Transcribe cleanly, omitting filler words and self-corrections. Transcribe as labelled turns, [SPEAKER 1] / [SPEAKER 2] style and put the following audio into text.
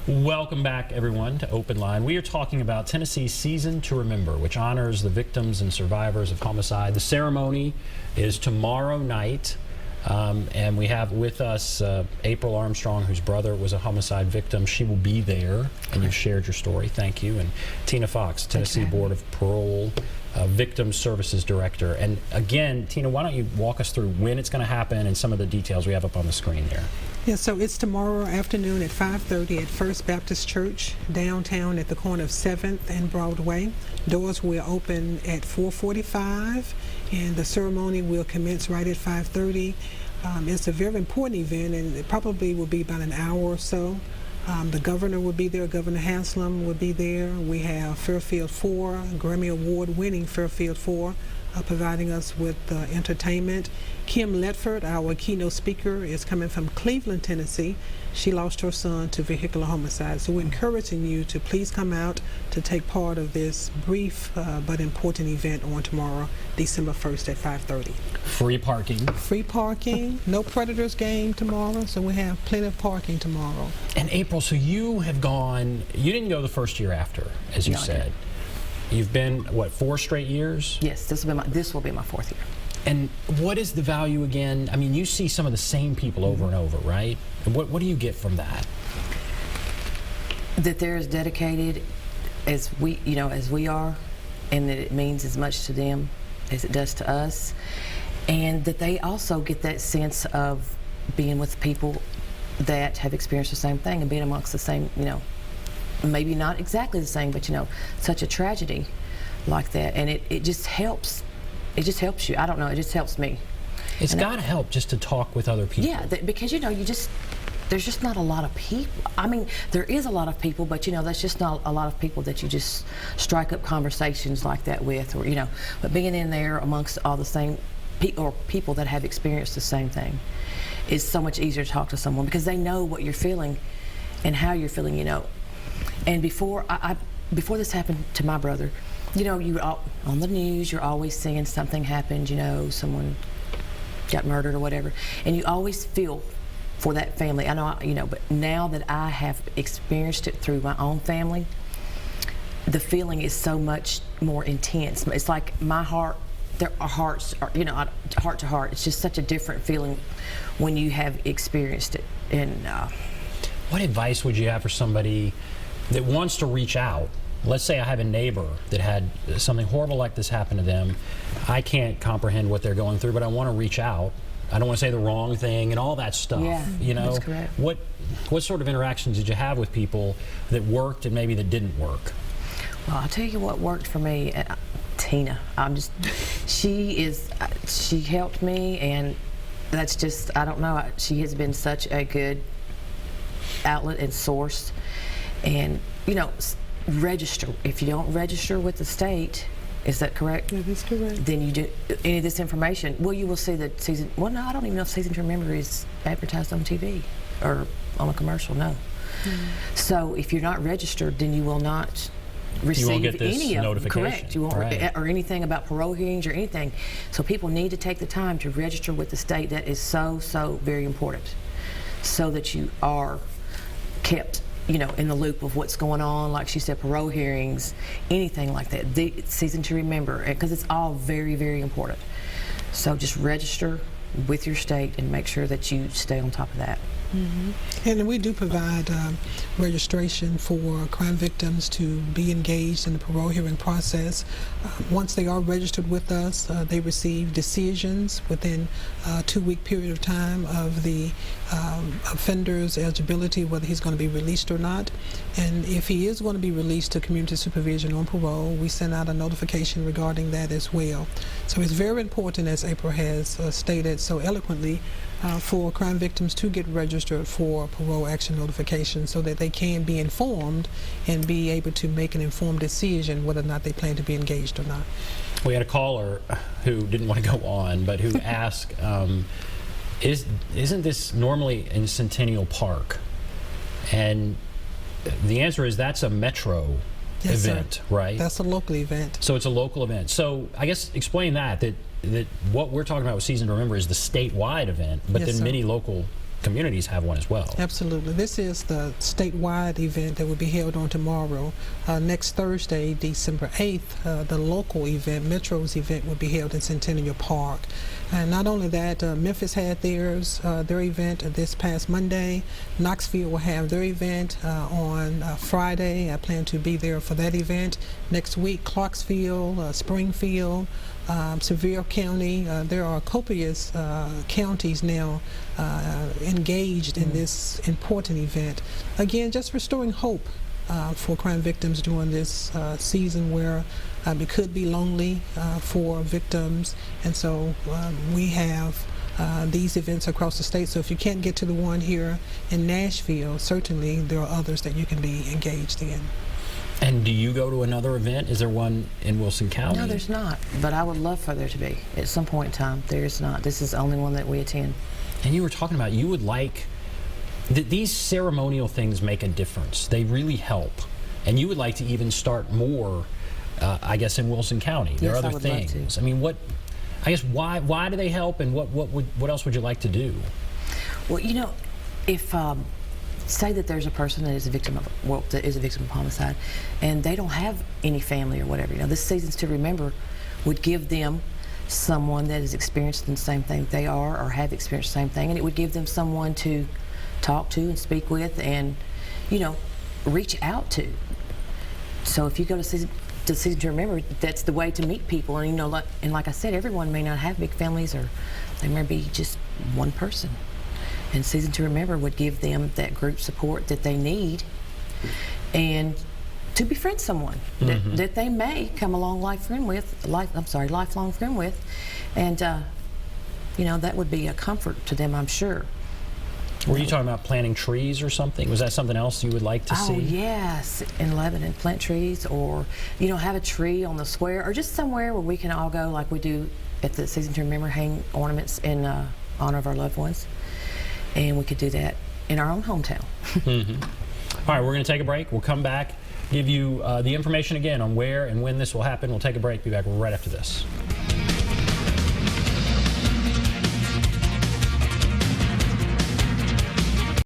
[SPEAKER 1] Welcome back, everyone, to Open Line. We are talking about Tennessee's Season to Remember, which honors the victims and survivors of homicide. The ceremony is tomorrow night, and we have with us April Armstrong, whose brother was a homicide victim. She will be there, and you've shared your story. Thank you. And Tina Fox, Tennessee Board of Parole Victim Services Director. And again, Tina, why don't you walk us through when it's going to happen and some of the details we have up on the screen there.
[SPEAKER 2] Yeah, so it's tomorrow afternoon at 5:30 at First Baptist Church downtown at the corner of 7th and Broadway. Doors will open at 4:45 and the ceremony will commence right at 5:30. It's a very important event, and it probably will be about an hour or so. The governor will be there, Governor Haslam will be there. We have Fairfield 4, Grammy Award winning Fairfield 4, providing us with entertainment. Kim Ledford, our keynote speaker, is coming from Cleveland, Tennessee. She lost her son to vehicular homicide. So we're encouraging you to please come out to take part of this brief but important event on tomorrow, December 1st at 5:30.
[SPEAKER 1] Free parking.
[SPEAKER 2] Free parking, no Predators game tomorrow, so we have plenty of parking tomorrow.
[SPEAKER 1] And April, so you have gone, you didn't go the first year after, as you said. You've been, what, 4 straight years?
[SPEAKER 3] Yes, this will be my 4th year.
[SPEAKER 1] And what is the value again? I mean, you see some of the same people over and over, right? And what do you get from that?
[SPEAKER 3] That they're as dedicated as we are, and that it means as much to them as it does to us, and that they also get that sense of being with people that have experienced the same thing and being amongst the same, maybe not exactly the same, but such a tragedy like that, and it just helps. It just helps you. I don't know. It just helps me.
[SPEAKER 1] It's got to help just to talk with other people.
[SPEAKER 3] Yeah, because there's just not a lot of people. I mean, there is a lot of people, but that's just not a lot of people that you just strike up conversations like that with, or But being in there amongst all the same people that have experienced the same thing is so much easier to talk to someone, because they know what you're feeling and how you're feeling. And before this happened to my brother, you were on the news, you're always seeing something happened, someone got murdered or whatever, and you always feel for that family. I know, but now that I have experienced it through my own family, the feeling is so much more intense. It's like my heart, our hearts are, heart to heart. It's just such a different feeling when you have experienced it. And
[SPEAKER 1] what advice would you have for somebody that wants to reach out? Let's say I have a neighbor that had something horrible like this happen to them. I can't comprehend what they're going through, but I want to reach out. I don't want to say the wrong thing and all that stuff.
[SPEAKER 3] Yeah, that's correct.
[SPEAKER 1] What sort of interactions did you have with people that worked and maybe that didn't work?
[SPEAKER 3] Well, I'll tell you what worked for me. Tina, she helped me, and that's just, I don't know, she has been such a good outlet and source. And register. If you don't register with the state, is that correct?
[SPEAKER 2] That is correct.
[SPEAKER 3] Then you do any of this information. Well, you will see that season. Well, no, I don't even know if Season to Remember is advertised on TV or on a commercial. No. So if you're not registered, then you will not receive
[SPEAKER 1] you won't get this
[SPEAKER 3] any of
[SPEAKER 1] notification.
[SPEAKER 3] Correct. You won't, or anything about parole hearings or anything. So people need to take the time to register with the state. That is so very important, so that you are kept in the loop of what's going on, like she said, parole hearings, anything like that. The Season to Remember, because it's all very important. So just register with your state and make sure that you stay on top of that.
[SPEAKER 2] And we do provide registration for crime victims to be engaged in the parole hearing process. Once they are registered with us, they receive decisions within a 2-week period of time of the offender's eligibility, whether he's going to be released or not. And if he is going to be released to community supervision on parole, we send out a notification regarding that as well. So it's very important, as April has stated so eloquently, for crime victims to get registered for parole action notification, so that they can be informed and be able to make an informed decision whether or not they plan to be engaged or not.
[SPEAKER 1] We had a caller who didn't want to go on, but who asked, isn't this normally in Centennial Park? And the answer is that's a metro event,
[SPEAKER 2] sir.
[SPEAKER 1] Right?
[SPEAKER 2] That's a local event.
[SPEAKER 1] So it's a local event. So I guess explain that what we're talking about with Season to Remember is the statewide event, but
[SPEAKER 2] Yes,
[SPEAKER 1] then
[SPEAKER 2] sir.
[SPEAKER 1] many local communities have one as well.
[SPEAKER 2] Absolutely. This is the statewide event that will be held on tomorrow. Next Thursday, December 8th, the local event, Metro's event, will be held in Centennial Park. And not only that, Memphis had their event this past Monday. Knoxville will have their event on Friday. I plan to be there for that event. Next week, Clarksville, Springfield, Sevier County. There are copious counties now engaged in this important event. Again, just restoring hope for crime victims during this season where it could be lonely for victims. And so we have these events across the state. So if you can't get to the one here in Nashville, certainly there are others that you can be engaged in.
[SPEAKER 1] And do you go to another event? Is there one in Wilson County?
[SPEAKER 3] No, there's not. But I would love for there to be at some point in time. There is not. This is the only one that we attend.
[SPEAKER 1] And you were talking about you would like these ceremonial things make a difference. They really help. And you would like to even start more, I guess, in Wilson County. There are
[SPEAKER 3] Yes, I
[SPEAKER 1] other
[SPEAKER 3] would love
[SPEAKER 1] things.
[SPEAKER 3] to.
[SPEAKER 1] I mean, why do they help, and what else would you like to do?
[SPEAKER 3] Well, you know, if say that there's a person that is a victim of homicide, and they don't have any family or whatever. You know, this Seasons to Remember would give them someone that has experienced the same thing they are, or have experienced the same thing, and it would give them someone to talk to and speak with, and reach out to. So if you go to Season to Remember, that's the way to meet people, and like I said, everyone may not have big families, or they may be just one person. And Season to Remember would give them that group support that they need, and to befriend someone that they may come a lifelong friend with, and that would be a comfort to them, I'm sure.
[SPEAKER 1] Were you talking about planting trees or something? Was that something else you would like to see?
[SPEAKER 3] Oh yes, in Lebanon, plant trees, or have a tree on the square, or just somewhere where we can all go, like we do at the Season to Remember, hang ornaments in honor of our loved ones. And we could do that in our own hometown.
[SPEAKER 1] All right, we're going to take a break. We'll come back, give you the information again on where and when this will happen. We'll take a break, be back right after this.